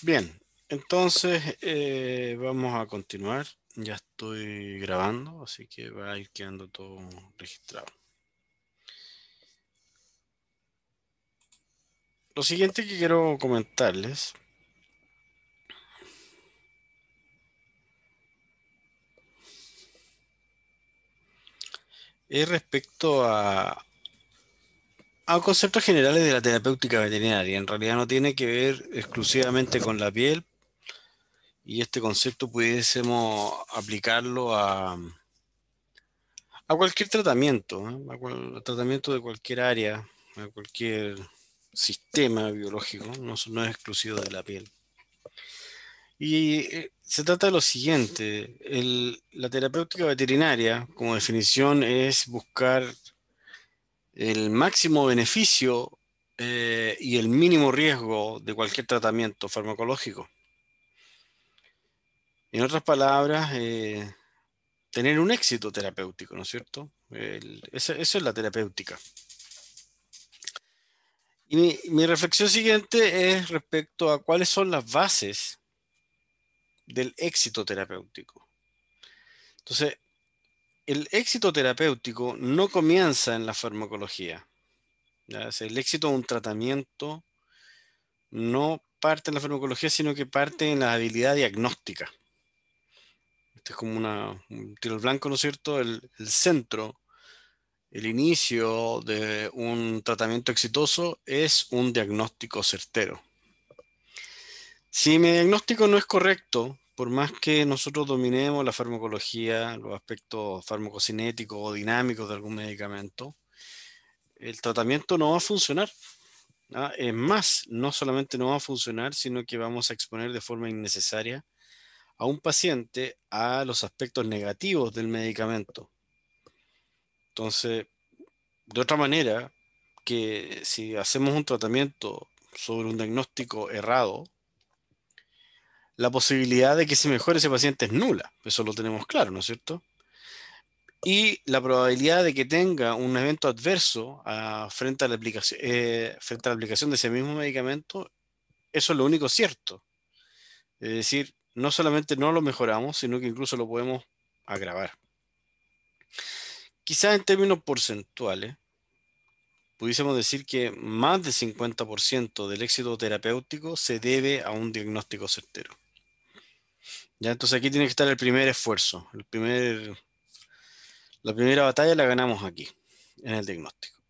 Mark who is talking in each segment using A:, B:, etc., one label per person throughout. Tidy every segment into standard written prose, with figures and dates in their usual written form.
A: Bien, entonces vamos a continuar. Ya estoy grabando, así que va a ir quedando todo registrado. Lo siguiente que quiero comentarles es respecto a conceptos generales de la terapéutica veterinaria. En realidad no tiene que ver exclusivamente con la piel y este concepto pudiésemos aplicarlo a cualquier tratamiento, ¿eh? A tratamiento de cualquier área, a cualquier sistema biológico, no es exclusivo de la piel. Y se trata de lo siguiente, la terapéutica veterinaria, como definición, es buscar el máximo beneficio y el mínimo riesgo de cualquier tratamiento farmacológico. En otras palabras, tener un éxito terapéutico, ¿no es cierto? Eso es la terapéutica. Y mi reflexión siguiente es respecto a cuáles son las bases del éxito terapéutico. Entonces, el éxito terapéutico no comienza en la farmacología. ¿Ya? O sea, el éxito de un tratamiento no parte en la farmacología, sino que parte en la habilidad diagnóstica. Este es como un tiro al blanco, ¿no es cierto? El centro, el inicio de un tratamiento exitoso es un diagnóstico certero. Si mi diagnóstico no es correcto, por más que nosotros dominemos la farmacología, los aspectos farmacocinéticos o dinámicos de algún medicamento, el tratamiento no va a funcionar. ¿Ah? Es más, no solamente no va a funcionar, sino que vamos a exponer de forma innecesaria a un paciente a los aspectos negativos del medicamento. Entonces, de otra manera, que si hacemos un tratamiento sobre un diagnóstico errado, la posibilidad de que se mejore ese paciente es nula. Eso lo tenemos claro, ¿no es cierto? Y la probabilidad de que tenga un evento adverso frente a la aplicación de ese mismo medicamento, eso es lo único cierto. Es decir, no solamente no lo mejoramos, sino que incluso lo podemos agravar. Quizás en términos porcentuales, pudiésemos decir que más del 50% del éxito terapéutico se debe a un diagnóstico certero. ¿Ya? Entonces aquí tiene que estar el primer esfuerzo, la primera batalla la ganamos aquí, en el diagnóstico.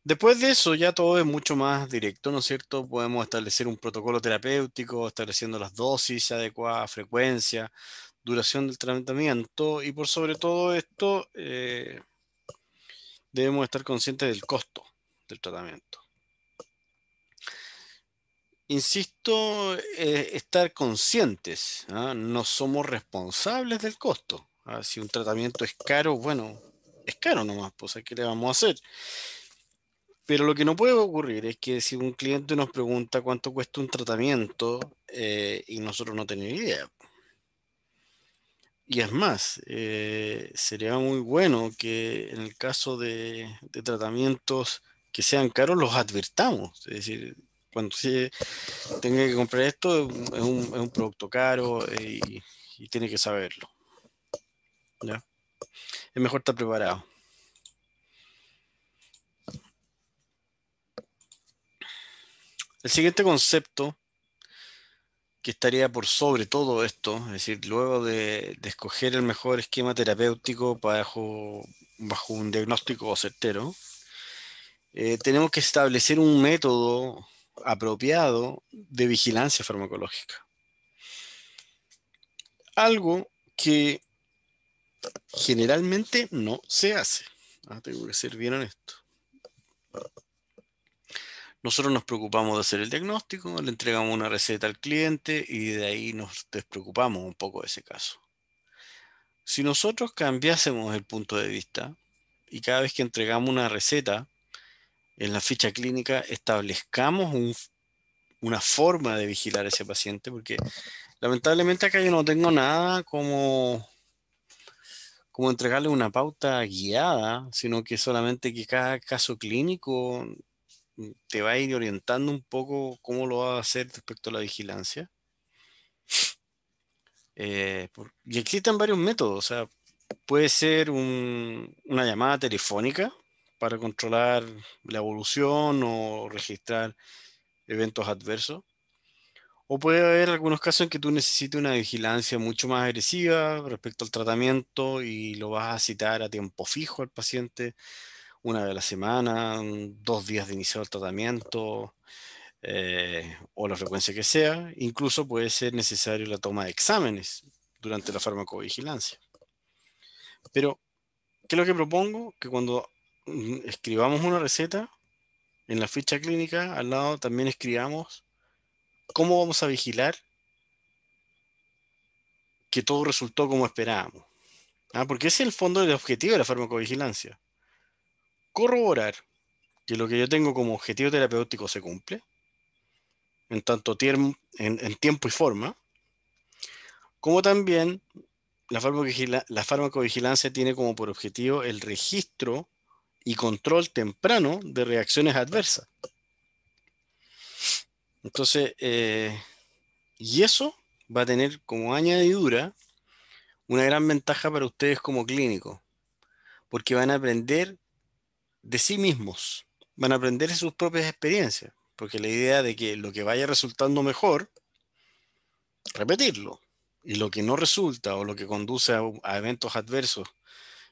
A: Después de eso ya todo es mucho más directo, ¿no es cierto? Podemos establecer un protocolo terapéutico, estableciendo las dosis adecuadas, frecuencia, duración del tratamiento y por sobre todo esto debemos estar conscientes del costo del tratamiento. Insisto, estar conscientes, ¿ah? No somos responsables del costo. ¿Ah? Si un tratamiento es caro, bueno, es caro nomás, pues ¿qué le vamos a hacer? Pero lo que no puede ocurrir es que si un cliente nos pregunta cuánto cuesta un tratamiento y nosotros no tenemos idea. Y es más, sería muy bueno que en el caso de tratamientos que sean caros los advirtamos. Es decir, cuando se tenga que comprar esto es un producto caro y tiene que saberlo. ¿Ya? Es mejor estar preparado. El siguiente concepto que estaría por sobre todo esto, es decir, luego de escoger el mejor esquema terapéutico bajo un diagnóstico certero, tenemos que establecer un método apropiado de vigilancia farmacológica. Algo que generalmente no se hace. Tengo que ser bien honesto. Nosotros nos preocupamos de hacer el diagnóstico, le entregamos una receta al cliente y de ahí nos despreocupamos un poco de ese caso. Si nosotros cambiásemos el punto de vista y cada vez que entregamos una receta en la ficha clínica establezcamos una forma de vigilar a ese paciente, porque lamentablemente acá yo no tengo nada como entregarle una pauta guiada, sino que solamente que cada caso clínico te va a ir orientando un poco cómo lo va a hacer respecto a la vigilancia. Y existen varios métodos. O sea, puede ser una llamada telefónica para controlar la evolución o registrar eventos adversos. O puede haber algunos casos en que tú necesites una vigilancia mucho más agresiva respecto al tratamiento y lo vas a citar a tiempo fijo al paciente, una vez a la semana, 2 días de iniciar el tratamiento, o la frecuencia que sea. Incluso puede ser necesario la toma de exámenes durante la farmacovigilancia. Pero, ¿qué es lo que propongo? Que cuando escribamos una receta, en la ficha clínica, al lado también escribamos cómo vamos a vigilar que todo resultó como esperábamos. Porque ese es el fondo del objetivo de la farmacovigilancia. Corroborar que lo que yo tengo como objetivo terapéutico se cumple, en tanto en tiempo y forma, como también la farmacovigilancia tiene como por objetivo el registro y control temprano de reacciones adversas. Entonces, y eso va a tener como añadidura una gran ventaja para ustedes como clínicos, porque van a aprender de sí mismos, van a aprender de sus propias experiencias, porque la idea de que lo que vaya resultando mejor, repetirlo, y lo que no resulta o lo que conduce a eventos adversos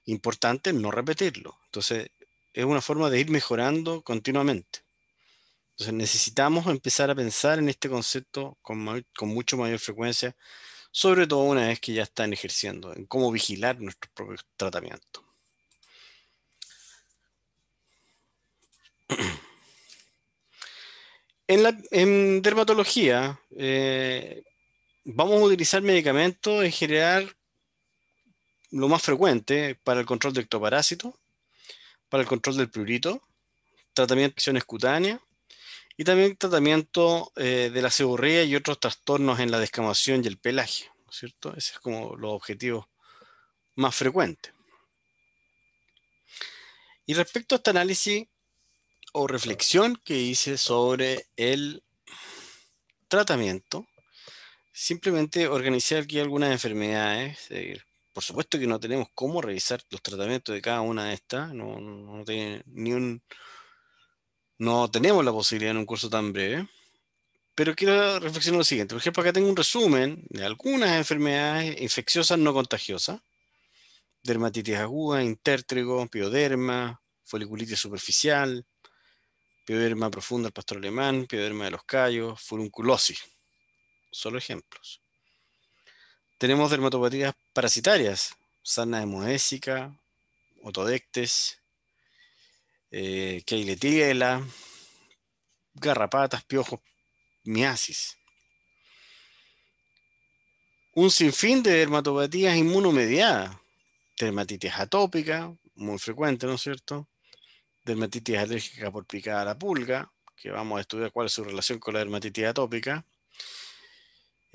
A: importantes, no repetirlo. Entonces, es una forma de ir mejorando continuamente. Entonces, necesitamos empezar a pensar en este concepto con mucho mayor frecuencia, sobre todo una vez que ya están ejerciendo, en cómo vigilar nuestros propios tratamientos. En dermatología, vamos a utilizar medicamentos en general lo más frecuente para el control del ectoparásito, para el control del prurito, tratamiento de acciones cutáneas y también tratamiento de la seborrea y otros trastornos en la descamación y el pelaje, ¿no es cierto? Ese es como los objetivos más frecuentes. Y respecto a este análisis o reflexión que hice sobre el tratamiento, simplemente organizar aquí algunas enfermedades. Por supuesto que no tenemos cómo revisar los tratamientos de cada una de estas, no tenemos la posibilidad en un curso tan breve, pero quiero reflexionar lo siguiente. Por ejemplo, acá tengo un resumen de algunas enfermedades infecciosas no contagiosas: dermatitis aguda, intértrigo, pioderma, foliculitis superficial, pioderma profunda del pastor alemán, pioderma de los callos, furunculosis. Solo ejemplos. Tenemos dermatopatías parasitarias: sarna hemodésica, otodectes, Klebsiella, garrapatas, piojos, miasis. Un sinfín de dermatopatías inmunomediadas: dermatitis atópica, muy frecuente, ¿no es cierto? Dermatitis alérgica por picada a la pulga, que vamos a estudiar cuál es su relación con la dermatitis atópica.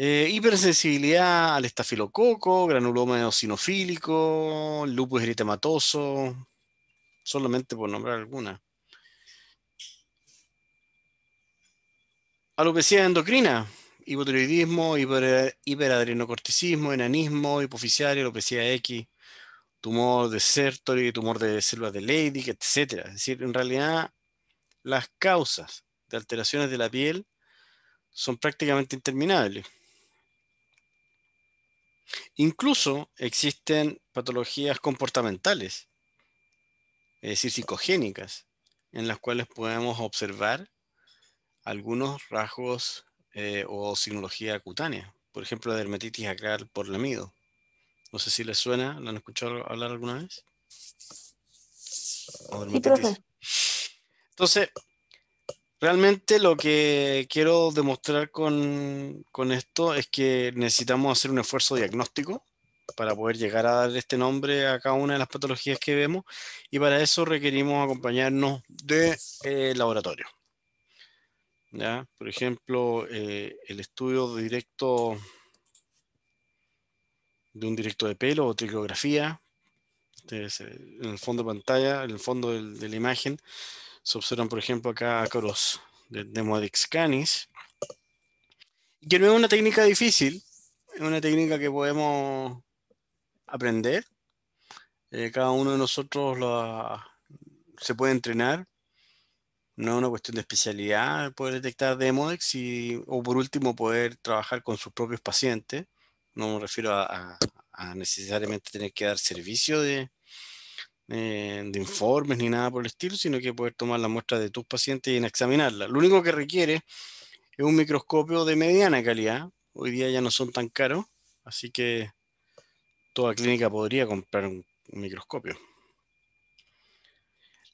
A: Hipersensibilidad al estafilococo, granuloma eosinofílico, lupus eritematoso, solamente por nombrar algunas. Alopecia endocrina: hipotiroidismo, hiperadrenocorticismo, enanismo, hipofisiaria, alopecia X, tumor de Sertoli, tumor de células de Leydig, etc. Es decir, en realidad las causas de alteraciones de la piel son prácticamente interminables. Incluso existen patologías comportamentales, es decir, psicogénicas, en las cuales podemos observar algunos rasgos o sinología cutánea. Por ejemplo, la dermatitis acral por lamido. No sé si les suena, ¿lo han escuchado hablar alguna vez? O
B: Sí,
A: dermatitis.
B: profe.
A: Entonces, realmente lo que quiero demostrar con esto es que necesitamos hacer un esfuerzo diagnóstico para poder llegar a dar este nombre a cada una de las patologías que vemos, y para eso requerimos acompañarnos de laboratorio. ¿Ya? Por ejemplo, el estudio directo de un directo de pelo o tricografía. En el fondo de pantalla, en el fondo de la imagen, se observan, por ejemplo, acá ácaros de Demodix canis, que no es una técnica difícil, es una técnica que podemos aprender. Cada uno de nosotros se puede entrenar. No es una cuestión de especialidad poder detectar Demodex o por último poder trabajar con sus propios pacientes. No me refiero a necesariamente tener que dar servicio de informes ni nada por el estilo, sino que poder tomar la muestra de tus pacientes y examinarla. Lo único que requiere es un microscopio de mediana calidad. Hoy día ya no son tan caros, así que toda clínica podría comprar un microscopio.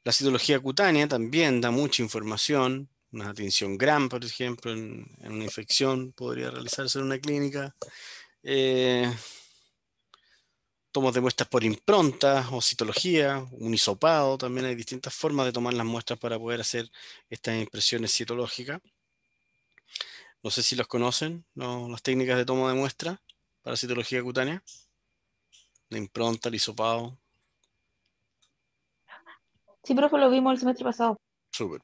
A: La citología cutánea también da mucha información. Una tinción Gram, por ejemplo, en una infección podría realizarse en una clínica. Tomas de muestras por impronta o citología, un hisopado, también hay distintas formas de tomar las muestras para poder hacer estas impresiones citológicas. No sé si los conocen, ¿no? Las técnicas de toma de muestra para citología cutánea, la impronta, el hisopado.
B: Sí, profe, lo vimos el semestre pasado.
A: Súper.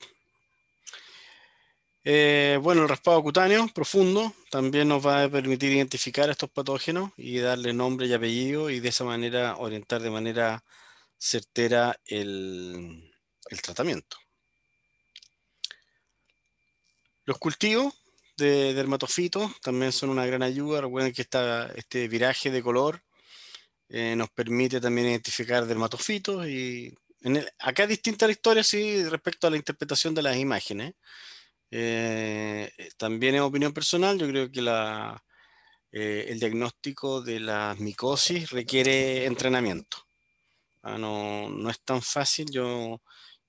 A: Bueno, el raspado cutáneo profundo también nos va a permitir identificar a estos patógenos y darle nombre y apellido y de esa manera orientar de manera certera el tratamiento. Los cultivos de dermatofitos también son una gran ayuda. Recuerden que este viraje de color nos permite también identificar dermatofitos y acá es distinta la historia sí, respecto a la interpretación de las imágenes. También es opinión personal, yo creo que el diagnóstico de la micosis requiere entrenamiento. No es tan fácil, yo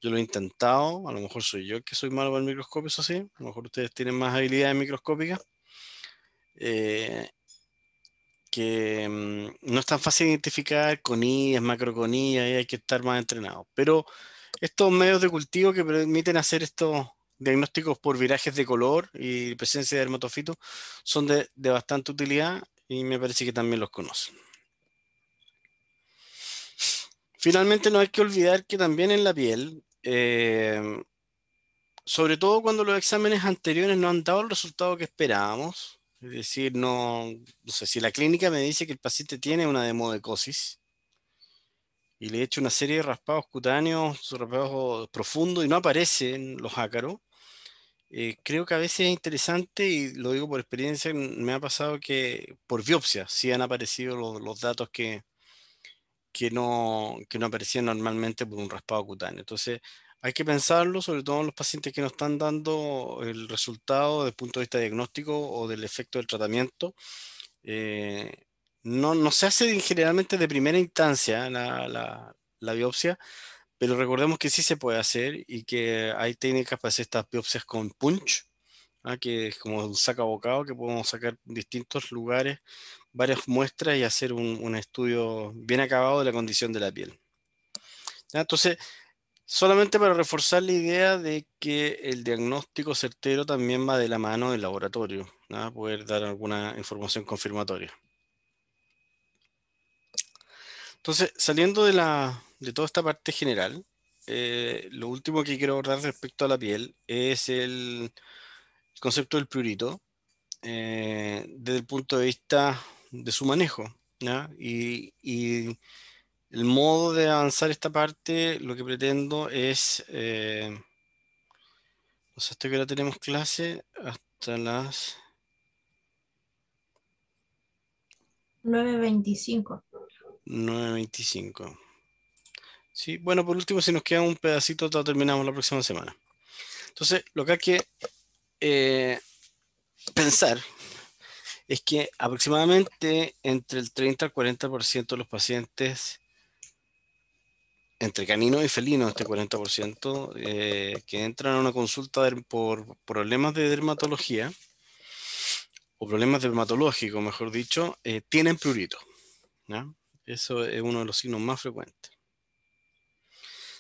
A: lo he intentado, a lo mejor soy yo el que soy malo para el microscopio, eso sí, a lo mejor ustedes tienen más habilidades microscópicas, eh, que no es tan fácil identificar conillas, macroconillas, y hay que estar más entrenado. Pero estos medios de cultivo que permiten hacer estos diagnósticos por virajes de color y presencia de dermatofitos son de bastante utilidad y me parece que también los conocen. Finalmente, no hay que olvidar que también en la piel, sobre todo cuando los exámenes anteriores no han dado el resultado que esperábamos, es decir, no sé, si la clínica me dice que el paciente tiene una demodecosis y le he hecho una serie de raspados cutáneos, raspados profundos y no aparecen los ácaros, creo que a veces es interesante, y lo digo por experiencia, me ha pasado que por biopsia sí han aparecido los datos que no aparecían normalmente por un raspado cutáneo. Entonces, hay que pensarlo, sobre todo en los pacientes que no están dando el resultado desde el punto de vista diagnóstico o del efecto del tratamiento. Eh, no se hace generalmente de primera instancia la biopsia, pero recordemos que sí se puede hacer y que hay técnicas para hacer estas biopsias con punch, que es como un sacabocado que podemos sacar en distintos lugares varias muestras y hacer un estudio bien acabado de la condición de la piel. ¿Ya? Entonces, solamente para reforzar la idea de que el diagnóstico certero también va de la mano del laboratorio, ¿ya? Poder dar alguna información confirmatoria. Entonces, saliendo de toda esta parte general, lo último que quiero abordar respecto a la piel es el concepto del prurito, desde el punto de vista de su manejo, ¿ya? Y el modo de avanzar esta parte, lo que pretendo es, no sé hasta qué hora tenemos clase, hasta las
B: 9:25.
A: 9:25. Sí, bueno, por último, si nos queda un pedacito, terminamos la próxima semana. Entonces, lo que hay que eh, pensar es que aproximadamente entre el 30 al 40% de los pacientes, entre caninos y felinos, este 40%, que entran a una consulta por problemas de dermatología o problemas dermatológicos, mejor dicho, tienen prurito, ¿ya? Eso es uno de los signos más frecuentes.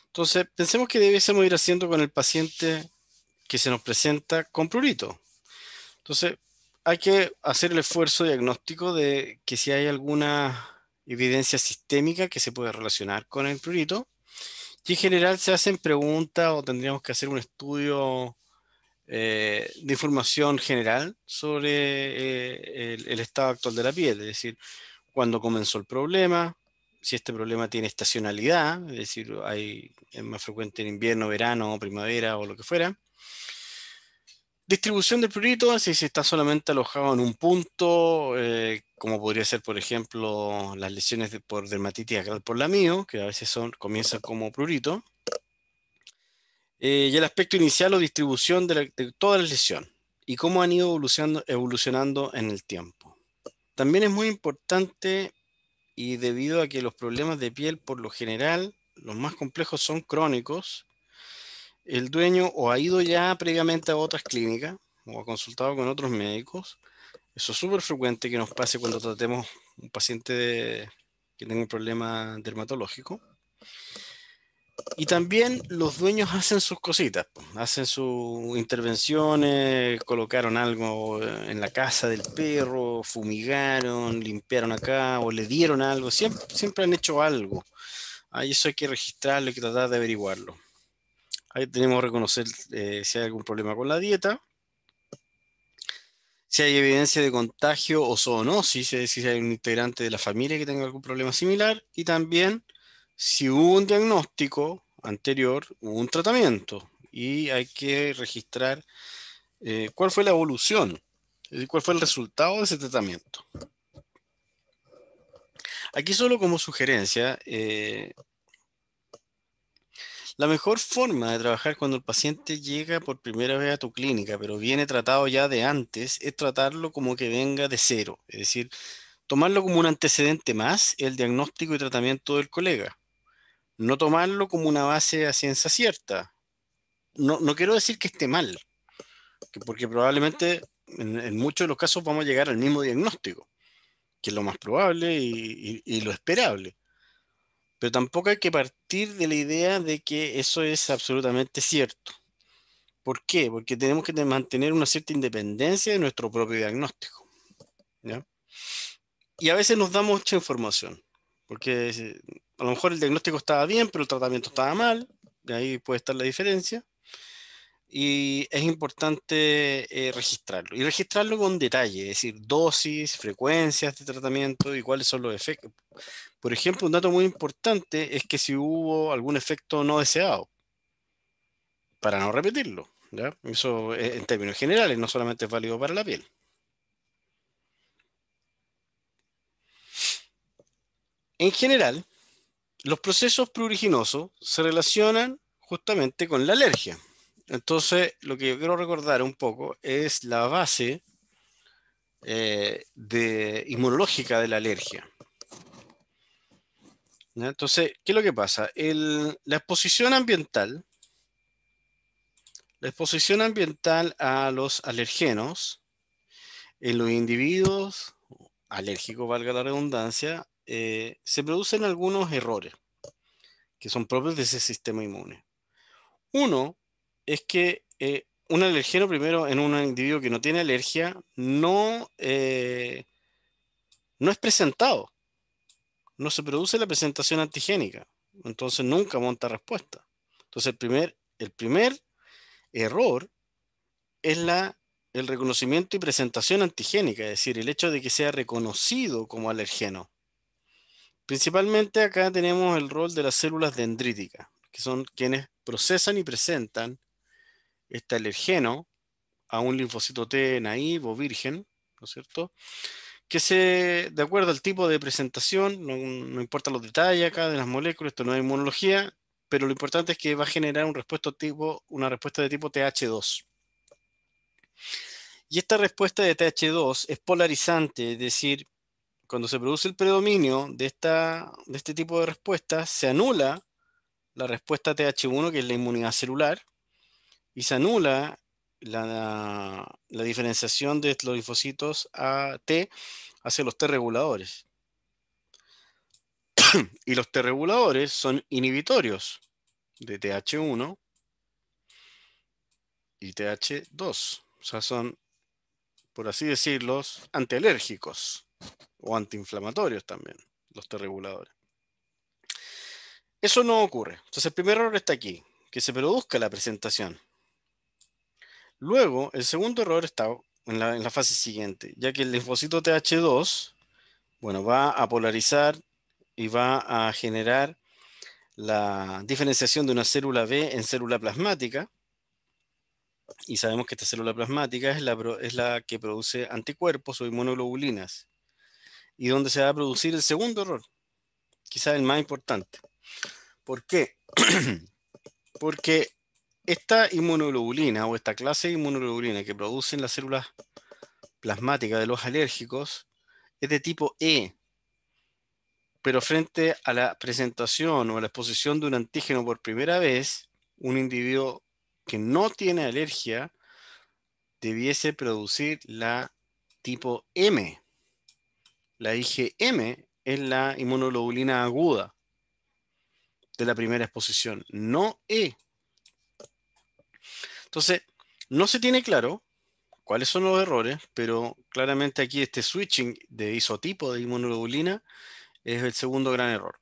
A: Entonces, pensemos que debiésemos ir haciendo con el paciente que se nos presenta con prurito. Entonces, hay que hacer el esfuerzo diagnóstico de que si hay alguna evidencia sistémica que se puede relacionar con el prurito. Y en general se hacen preguntas o tendríamos que hacer un estudio de información general sobre el estado actual de la piel, es decir, cuándo comenzó el problema, si este problema tiene estacionalidad, es decir, es más frecuente en invierno, verano, primavera o lo que fuera. Distribución del prurito, si se está solamente alojado en un punto, como podría ser, por ejemplo, las lesiones por dermatitis acral por lamío, que a veces comienzan como prurito. Y el aspecto inicial o distribución de toda la lesión y cómo han ido evolucionando en el tiempo. También es muy importante, y debido a que los problemas de piel por lo general, los más complejos son crónicos, el dueño o ha ido ya previamente a otras clínicas o ha consultado con otros médicos. Eso es súper frecuente que nos pase cuando tratemos un paciente que tenga un problema dermatológico. Y también los dueños hacen sus cositas, po. Hacen sus intervenciones, colocaron algo en la casa del perro, fumigaron, limpiaron acá o le dieron algo. Siempre han hecho algo. Ahí eso hay que registrarlo, hay que tratar de averiguarlo. Ahí tenemos que reconocer si hay algún problema con la dieta, si hay evidencia de contagio o zoonosis, es decir, si hay un integrante de la familia que tenga algún problema similar, y también si hubo un diagnóstico anterior, hubo un tratamiento, y hay que registrar cuál fue la evolución, es decir, cuál fue el resultado de ese tratamiento. Aquí solo como sugerencia, la mejor forma de trabajar cuando el paciente llega por primera vez a tu clínica, pero viene tratado ya de antes, es tratarlo como que venga de cero, es decir, tomarlo como un antecedente más el diagnóstico y tratamiento del colega, no tomarlo como una base a ciencia cierta. No quiero decir que esté mal, porque probablemente en muchos de los casos vamos a llegar al mismo diagnóstico, que es lo más probable y lo esperable. Pero tampoco hay que partir de la idea de que eso es absolutamente cierto. ¿Por qué? Porque tenemos que mantener una cierta independencia de nuestro propio diagnóstico, ¿ya? Y a veces nos da mucha información, porque a lo mejor el diagnóstico estaba bien, pero el tratamiento estaba mal, de ahí puede estar la diferencia. Y es importante registrarlo. Y registrarlo con detalle, es decir, dosis, frecuencias de tratamiento y cuáles son los efectos. Por ejemplo, un dato muy importante es que si hubo algún efecto no deseado, para no repetirlo, ¿ya? Eso en términos generales, no solamente es válido para la piel. En general, los procesos pruriginosos se relacionan justamente con la alergia. Entonces, lo que yo quiero recordar un poco es la base inmunológica de la alergia, ¿ya? Entonces, ¿qué es lo que pasa? La exposición ambiental a los alergenos en los individuos alérgicos, valga la redundancia, se producen algunos errores que son propios de ese sistema inmune. Uno es que un alergeno, primero, en un individuo que no tiene alergia, no es presentado, no se produce la presentación antigénica, entonces nunca monta respuesta. Entonces el primer error es el reconocimiento y presentación antigénica, es decir, el hecho de que sea reconocido como alergeno. Principalmente acá tenemos el rol de las células dendríticas, que son quienes procesan y presentan este alergeno a un linfocito T naive o virgen, ¿no es cierto? De acuerdo al tipo de presentación, no importa los detalles acá de las moléculas, esto no es inmunología, pero lo importante es que va a generar una respuesta de tipo TH2. Y esta respuesta de TH2 es polarizante, es decir, cuando se produce el predominio de este tipo de respuestas, se anula la respuesta TH1, que es la inmunidad celular, y se anula la diferenciación de los linfocitos a T hacia los T reguladores. Y los T reguladores son inhibitorios de TH1 y TH2. O sea, son, por así decirlo, antialérgicos o antiinflamatorios también, los T reguladores. Eso no ocurre. Entonces el primer error está aquí, que se produzca la presentación. Luego, el segundo error está en la fase siguiente, ya que el linfocito TH2, bueno, va a polarizar y va a generar la diferenciación de una célula B en célula plasmática. Y sabemos que esta célula plasmática es la que produce anticuerpos o inmunoglobulinas. Y donde se va a producir el segundo error, quizás el más importante. ¿Por qué? Porque esta inmunoglobulina o esta clase de inmunoglobulina que producen las células plasmáticas de los alérgicos es de tipo E, pero frente a la presentación o a la exposición de un antígeno por primera vez, un individuo que no tiene alergia debiese producir la tipo M. La IgM es la inmunoglobulina aguda de la primera exposición, no E. Entonces, no se tiene claro cuáles son los errores, pero claramente aquí este switching de isotipo de inmunoglobulina es el segundo gran error.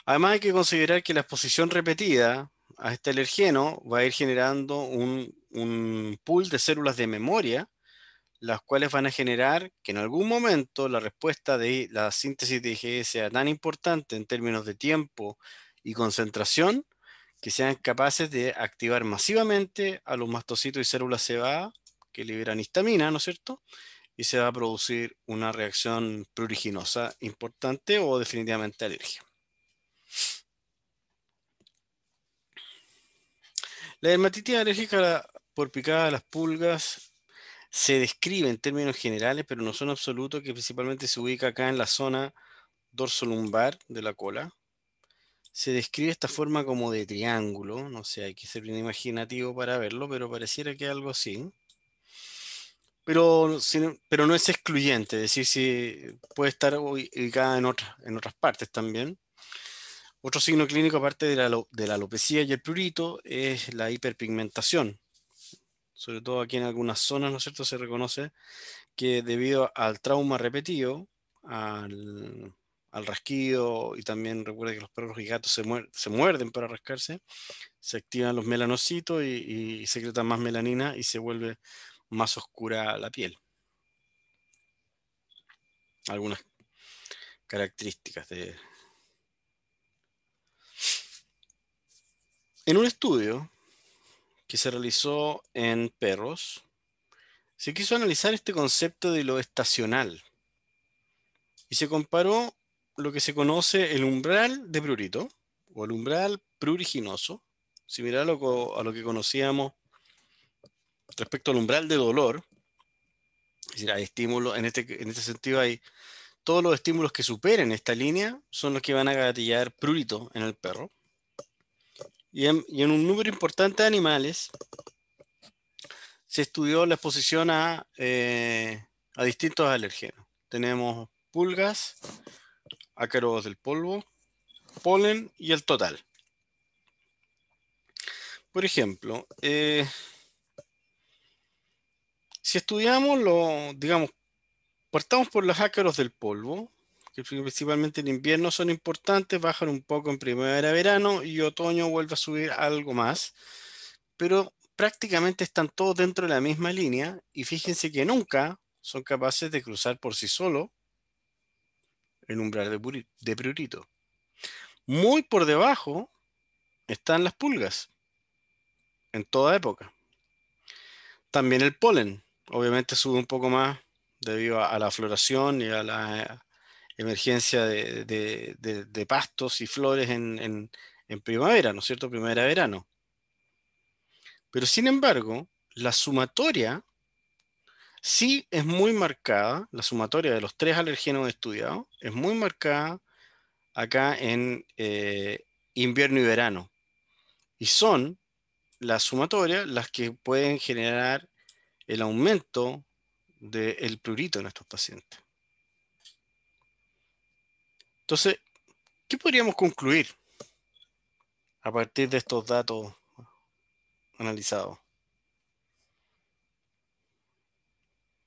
A: Además hay que considerar que la exposición repetida a este alergeno va a ir generando un pool de células de memoria, las cuales van a generar que en algún momento la respuesta de la síntesis de IgE sea tan importante en términos de tiempo y concentración que sean capaces de activar masivamente a los mastocitos y células CBA que liberan histamina, ¿no es cierto? Y se va a producir una reacción pruriginosa importante o definitivamente alergia. La dermatitis alérgica por picada de las pulgas se describe en términos generales, pero no son absolutos, que principalmente se ubica acá en la zona dorsolumbar de la cola. Se describe esta forma como de triángulo, no sé, hay que ser bien imaginativo para verlo, pero pareciera que algo así. Pero no es excluyente, es decir, si puede estar ubicada en otras partes también. Otro signo clínico, aparte de la alopecia y el prurito, es la hiperpigmentación. Sobre todo aquí en algunas zonas, ¿no es cierto?, se reconoce que debido al trauma repetido, al rasquido, y también recuerda que los perros y gatos se muerden para rascarse, se activan los melanocitos y secretan más melanina y se vuelve más oscura la piel. Algunas características de... En un estudio que se realizó en perros, se quiso analizar este concepto de lo estacional y se comparó lo que se conoce el umbral de prurito o el umbral pruriginoso, similar a lo que conocíamos respecto al umbral de dolor. Es decir, hay estímulos, en este sentido hay todos los estímulos que superen esta línea son los que van a gatillar prurito en el perro. Y en un número importante de animales se estudió la exposición a distintos alergenos. Tenemos pulgas, ácaros del polvo, polen y el total. Por ejemplo, si estudiamos digamos, partamos por los ácaros del polvo, que principalmente en invierno son importantes, bajan un poco en primavera, verano y otoño vuelve a subir algo más, pero prácticamente están todos dentro de la misma línea y fíjense que nunca son capaces de cruzar por sí solo el umbral de prurito. Muy por debajo están las pulgas en toda época. También el polen, obviamente sube un poco más debido a la floración y a la emergencia de pastos y flores en primavera, ¿no es cierto? Primavera-verano. Pero sin embargo, la sumatoria sí es muy marcada, la sumatoria de los tres alergenos estudiados es muy marcada acá en invierno y verano. Y son las sumatorias las que pueden generar el aumento del prurito en estos pacientes. Entonces, ¿qué podríamos concluir a partir de estos datos analizados?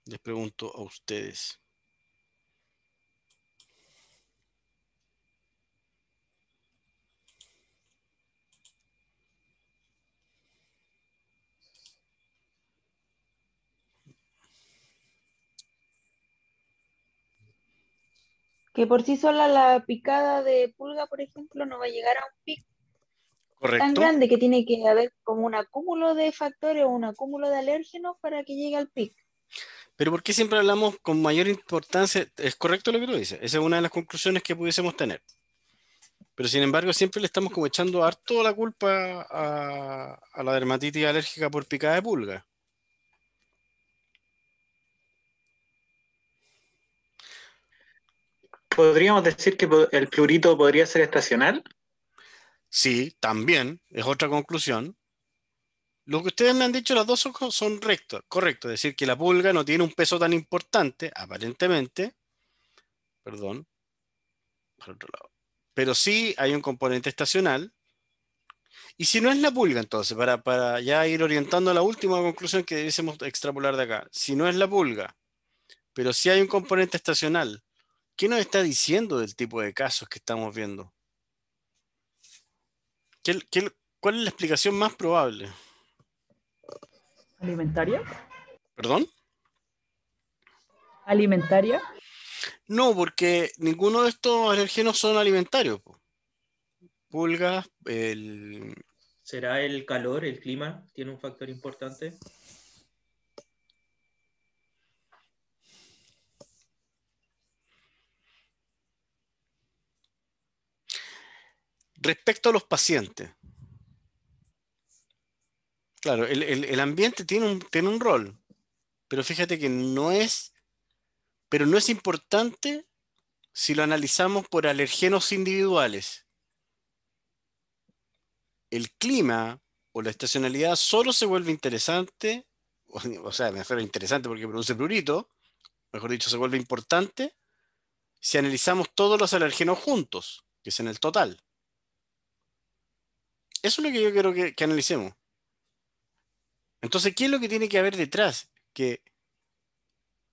A: Les pregunto a ustedes.
B: Que por sí sola la picada de pulga, por ejemplo, no va a llegar a un pic tan
A: ¿Correcto?
B: grande que tiene que haber como un acúmulo de factores o un acúmulo de alérgenos para que llegue al pic.
A: Pero ¿por qué siempre hablamos con mayor importancia? Es correcto lo que tú dices. Esa es una de las conclusiones que pudiésemos tener. Pero sin embargo, siempre le estamos como echando harto la culpa a la dermatitis alérgica por picada de pulga.
C: ¿Podríamos decir que el prurito podría ser estacional?
A: Sí, también es otra conclusión. Lo que ustedes me han dicho, las dos son rectos, correcto. Es decir, que la pulga no tiene un peso tan importante, aparentemente, perdón, por otro lado. Pero sí hay un componente estacional. Y si no es la pulga, entonces, para ya ir orientando a la última conclusión que debiésemos extrapolar de acá, si no es la pulga, pero sí hay un componente estacional, ¿qué nos está diciendo del tipo de casos que estamos viendo? ¿Cuál es la explicación más probable?
D: ¿Alimentaria?
A: ¿Perdón?
D: ¿Alimentaria?
A: No, porque ninguno de estos alergenos son alimentarios, po. Pulgas,
E: ¿Será el calor, el clima? ¿Tiene un factor importante?
A: respecto a los pacientes. Claro, el ambiente tiene un rol, pero fíjate que pero no es importante si lo analizamos por alergenos individuales. El clima o la estacionalidad solo se vuelve interesante, o sea, me refiero a interesante porque produce prurito, mejor dicho, se vuelve importante si analizamos todos los alergenos juntos, que es en el total. Eso es lo que yo quiero que analicemos. Entonces, ¿qué es lo que tiene que haber detrás? Que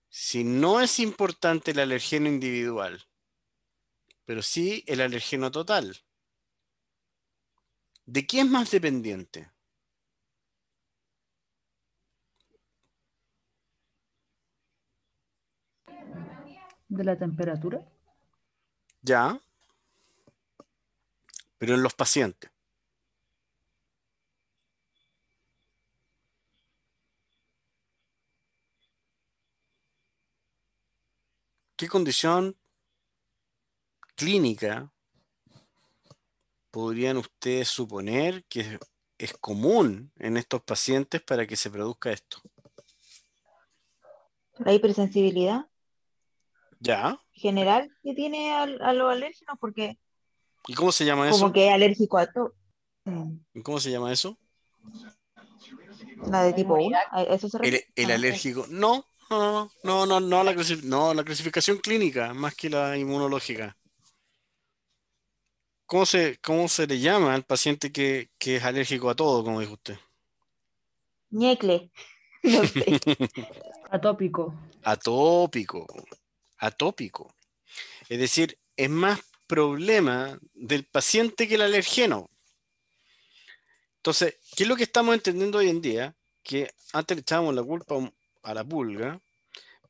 A: si no es importante el alergeno individual, pero sí el alergeno total, ¿de qué es más dependiente?
D: ¿De la temperatura?
A: Ya, pero en los pacientes. ¿Qué condición clínica podrían ustedes suponer que es común en estos pacientes para que se produzca esto?
B: La hipersensibilidad
A: Ya,
B: general que tiene a los alérgenos, porque
A: ¿y cómo se llama
B: como
A: eso?
B: que es alérgico a todo.
A: ¿Y cómo se llama eso?
B: La de
D: ¿La
B: tipo 1,
D: inmunidad?
B: ¿a eso se refiere?
A: El
B: ¿O no?
A: alérgico. No, no, no, no, no, no, la clasificación clínica, más que la inmunológica. Cómo se le llama al paciente que es alérgico a todo, como dijo usted?
B: Ñecle, no sé.
D: Atópico.
A: Atópico, atópico. Es decir, es más problema del paciente que el alergeno. Entonces, ¿qué es lo que estamos entendiendo hoy en día? Que antes le echábamos la culpa a la pulga,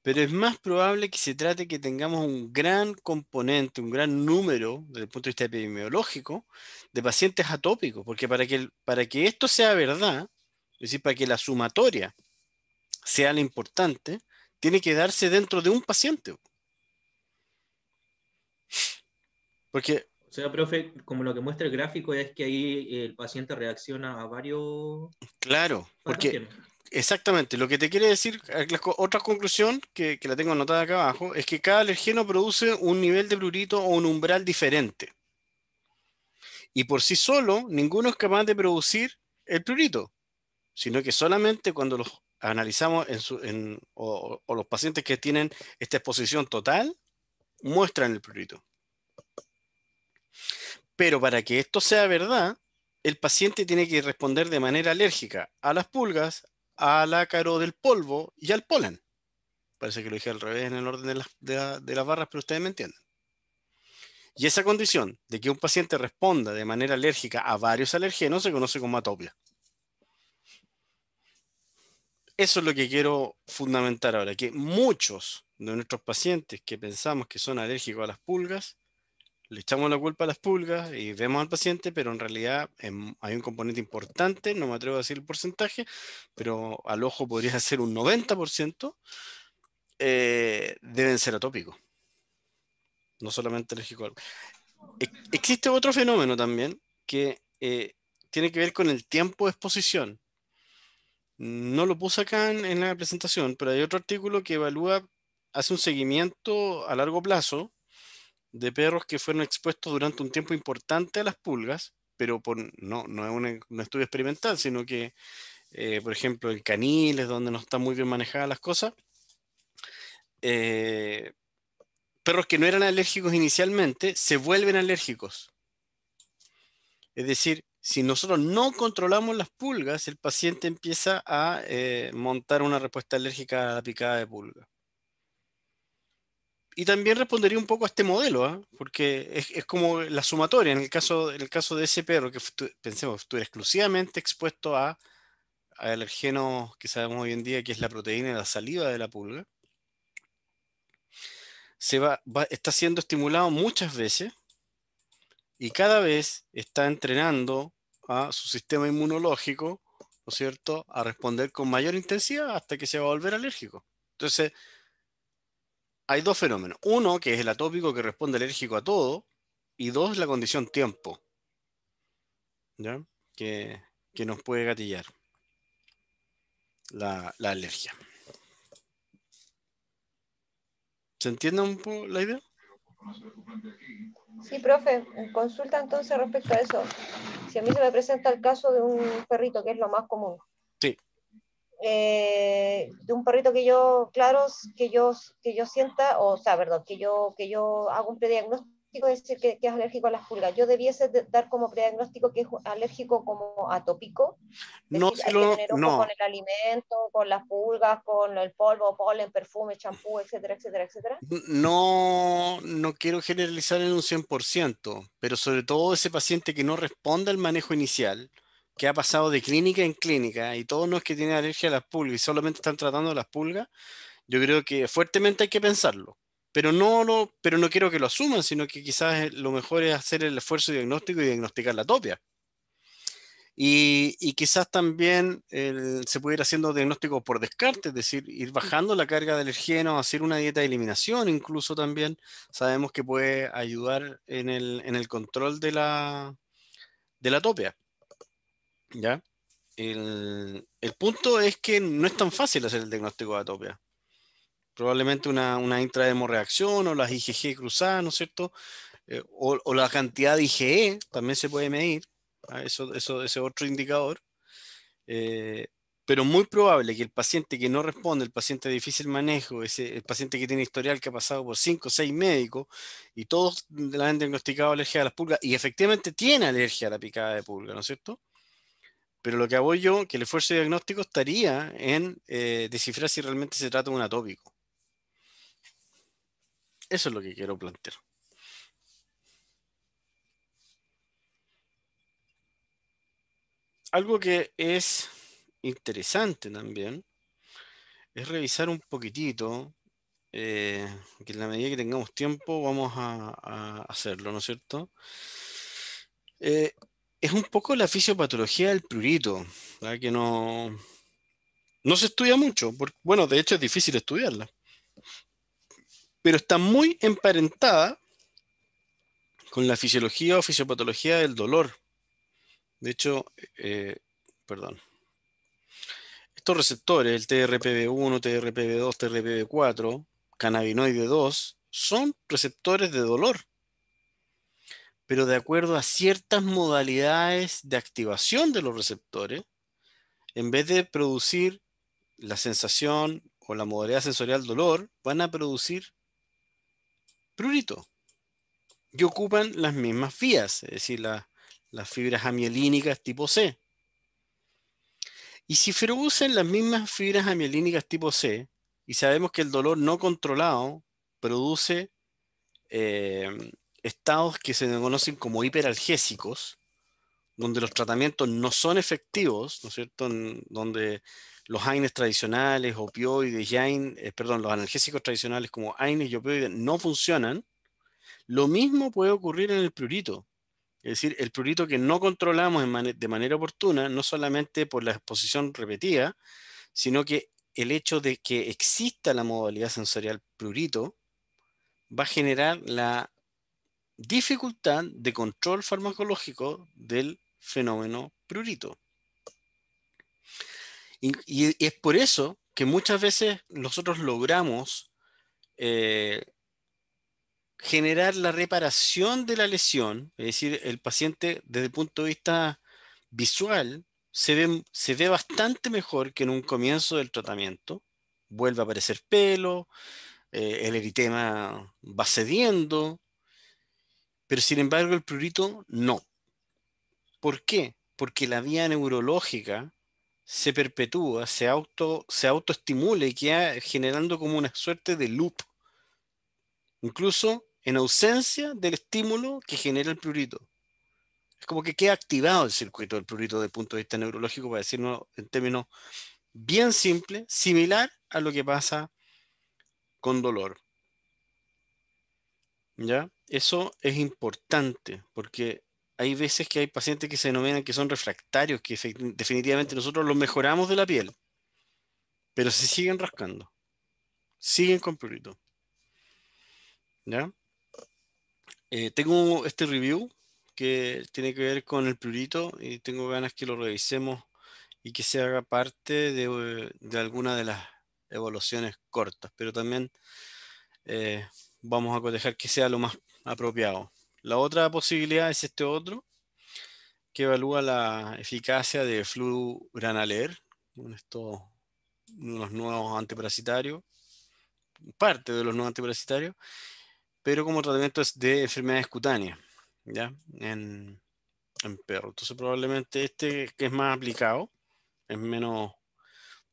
A: pero es más probable que se trate que tengamos un gran componente, un gran número, desde el punto de vista epidemiológico, de pacientes atópicos, porque para que esto sea verdad, es decir, para que la sumatoria sea la importante, tiene que darse dentro de un paciente. Porque,
E: O sea, profe, como lo que muestra el gráfico es que ahí el paciente reacciona a varios
A: claro, porque
E: patógenos.
A: exactamente, lo que te quiere decir, otra conclusión que la tengo anotada acá abajo, es que cada alergeno produce un nivel de prurito o un umbral diferente. Y por sí solo, ninguno es capaz de producir el prurito, sino que solamente cuando los analizamos o los pacientes que tienen esta exposición total, muestran el prurito. Pero para que esto sea verdad, el paciente tiene que responder de manera alérgica a las pulgas, al ácaro del polvo y al polen. Parece que lo dije al revés en el orden de las barras, pero ustedes me entienden. Y esa condición de que un paciente responda de manera alérgica a varios alergenos se conoce como atopia. eso es lo que quiero fundamentar ahora, que muchos de nuestros pacientes que pensamos que son alérgicos a las pulgas, le echamos la culpa a las pulgas y vemos al paciente, pero en realidad hay un componente importante, no me atrevo a decir el porcentaje, pero al ojo podría ser un 90%, deben ser atópicos, no solamente alérgicos. Existe otro fenómeno también que tiene que ver con el tiempo de exposición. No lo puse acá en la presentación, pero hay otro artículo que hace un seguimiento a largo plazo de perros que fueron expuestos durante un tiempo importante a las pulgas, pero no es un estudio experimental, sino que, por ejemplo, en caniles, donde no están muy bien manejadas las cosas, eh, perros que no eran alérgicos inicialmente se vuelven alérgicos. Es decir, si nosotros no controlamos las pulgas, el paciente empieza a montar una respuesta alérgica a la picada de pulga. Y también respondería un poco a este modelo, ¿ah? Porque es como la sumatoria. En el caso de ese perro, que pensemos, estuviera exclusivamente expuesto a alergenos que sabemos hoy en día, que es la proteína de la saliva de la pulga, está siendo estimulado muchas veces y cada vez está entrenando a su sistema inmunológico, ¿no es cierto?, a responder con mayor intensidad hasta que se va a volver alérgico. Entonces, hay dos fenómenos. Uno, que es el atópico que responde alérgico a todo, y dos, la condición tiempo, ¿ya? Que nos puede gatillar la alergia. ¿Se entiende un poco la idea?
B: Sí, profe, consulta entonces respecto a eso. Si a mí se me presenta el caso de un perrito, que es lo más común,
A: Sí.
B: de un perrito que yo, claro, que yo sienta, o sea, perdón, que yo hago un prediagnóstico de decir que es alérgico a las pulgas. Yo debiese dar como prediagnóstico que es alérgico como atópico.
A: No,
B: Decir, hay que tener ojo con el alimento, con las pulgas, con el polvo, polen, perfume, champú, etcétera, etcétera, etcétera.
A: no quiero generalizar en un 100%, pero sobre todo ese paciente que no responde al manejo inicial, que ha pasado de clínica en clínica y todo no es que tiene alergia a las pulgas y solamente están tratando las pulgas, yo creo que fuertemente hay que pensarlo. Pero no quiero que lo asuman, sino que quizás lo mejor es hacer el esfuerzo diagnóstico y diagnosticar la topia. Y quizás también se puede ir haciendo diagnóstico por descarte, es decir, ir bajando la carga de alergenos, hacer una dieta de eliminación incluso también. Sabemos que puede ayudar en el control de la topia, ¿ya? El punto es que no es tan fácil hacer el diagnóstico de atopia. Probablemente una intrahemorreacción o las IgG cruzadas, ¿no es cierto? O la cantidad de IgE también se puede medir. ¿Ah? Ese es otro indicador. Eh, pero muy probable que el paciente que no responde, el paciente de difícil manejo, el paciente que tiene historial que ha pasado por 5 o 6 médicos y todos le han diagnosticado alergia a las pulgas y efectivamente tiene alergia a la picada de pulga, ¿no es cierto? Pero lo que hago yo, que el esfuerzo diagnóstico estaría en descifrar si realmente se trata de un atópico. Eso es lo que quiero plantear. Algo que es interesante también es revisar un poquitito, que en la medida que tengamos tiempo vamos a hacerlo, ¿no es cierto? Es un poco la fisiopatología del prurito, ¿verdad? Que no se estudia mucho, bueno, de hecho es difícil estudiarla, pero está muy emparentada con la fisiología o fisiopatología del dolor. De hecho, perdón. Estos receptores, el TRPV1, TRPV2, TRPV4, cannabinoide 2, son receptores de dolor, pero de acuerdo a ciertas modalidades de activación de los receptores, en vez de producir la sensación o la modalidad sensorial dolor, van a producir prurito y ocupan las mismas vías, es decir, las fibras amielínicas tipo C. Y si producen las mismas fibras amielínicas tipo C, y sabemos que el dolor no controlado produce estados que se conocen como hiperalgésicos, donde los tratamientos no son efectivos, ¿no es cierto? Donde los AINES tradicionales, opioides y perdón, los analgésicos tradicionales como AINES y opioides no funcionan, lo mismo puede ocurrir en el prurito. Es decir, el prurito que no controlamos de manera oportuna, no solamente por la exposición repetida, sino que el hecho de que exista la modalidad sensorial prurito va a generar la dificultad de control farmacológico del fenómeno prurito. Y es por eso que muchas veces nosotros logramos generar la reparación de la lesión, es decir, el paciente desde el punto de vista visual se ve bastante mejor que en un comienzo del tratamiento. Vuelve a aparecer pelo, el eritema va cediendo, pero sin embargo el prurito no. ¿Por qué? Porque la vía neurológica se perpetúa, se autoestimula y queda generando como una suerte de loop, incluso en ausencia del estímulo que genera el prurito. Es como que queda activado el circuito del prurito desde el punto de vista neurológico, para decirlo en términos bien simples, similar a lo que pasa con dolor. ¿Ya? Eso es importante porque hay veces que hay pacientes que se denominan que son refractarios, que definitivamente nosotros los mejoramos de la piel, pero se siguen rascando, siguen con prurito. ¿Ya? Tengo este review que tiene que ver con el prurito y tengo ganas que lo revisemos y que se haga parte de alguna de las evaluaciones cortas, pero también vamos a cotejar que sea lo más apropiado. La otra posibilidad es este otro, que evalúa la eficacia de Fluranaler, unos nuevos antiparasitarios, parte de los nuevos antiparasitarios, pero como tratamiento de enfermedades cutáneas, ¿ya? En perro. Entonces probablemente este que es más aplicado, es menos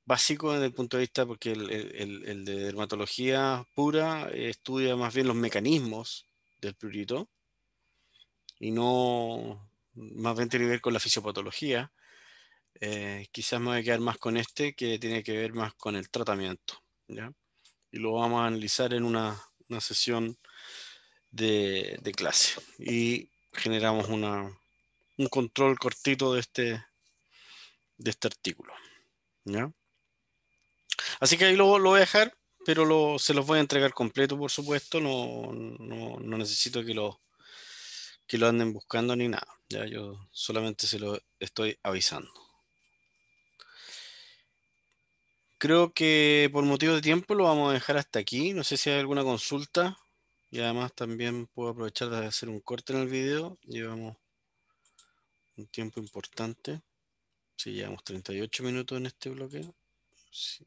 A: básico desde el punto de vista porque el de dermatología pura estudia más bien los mecanismos del prurito y no más bien tiene que ver con la fisiopatología. Quizás me voy a quedar más con este que tiene que ver más con el tratamiento, ¿ya? Y lo vamos a analizar en una sesión de clase y generamos un control cortito de este artículo, ¿ya? Así que ahí lo voy a dejar, pero se los voy a entregar completo, por supuesto. No necesito que lo anden buscando ni nada. Ya yo solamente se lo estoy avisando. Creo que por motivo de tiempo lo vamos a dejar hasta aquí. No sé si hay alguna consulta. Y además también puedo aprovechar de hacer un corte en el video. Llevamos un tiempo importante. Sí, llevamos 38 minutos en este bloque. Sí.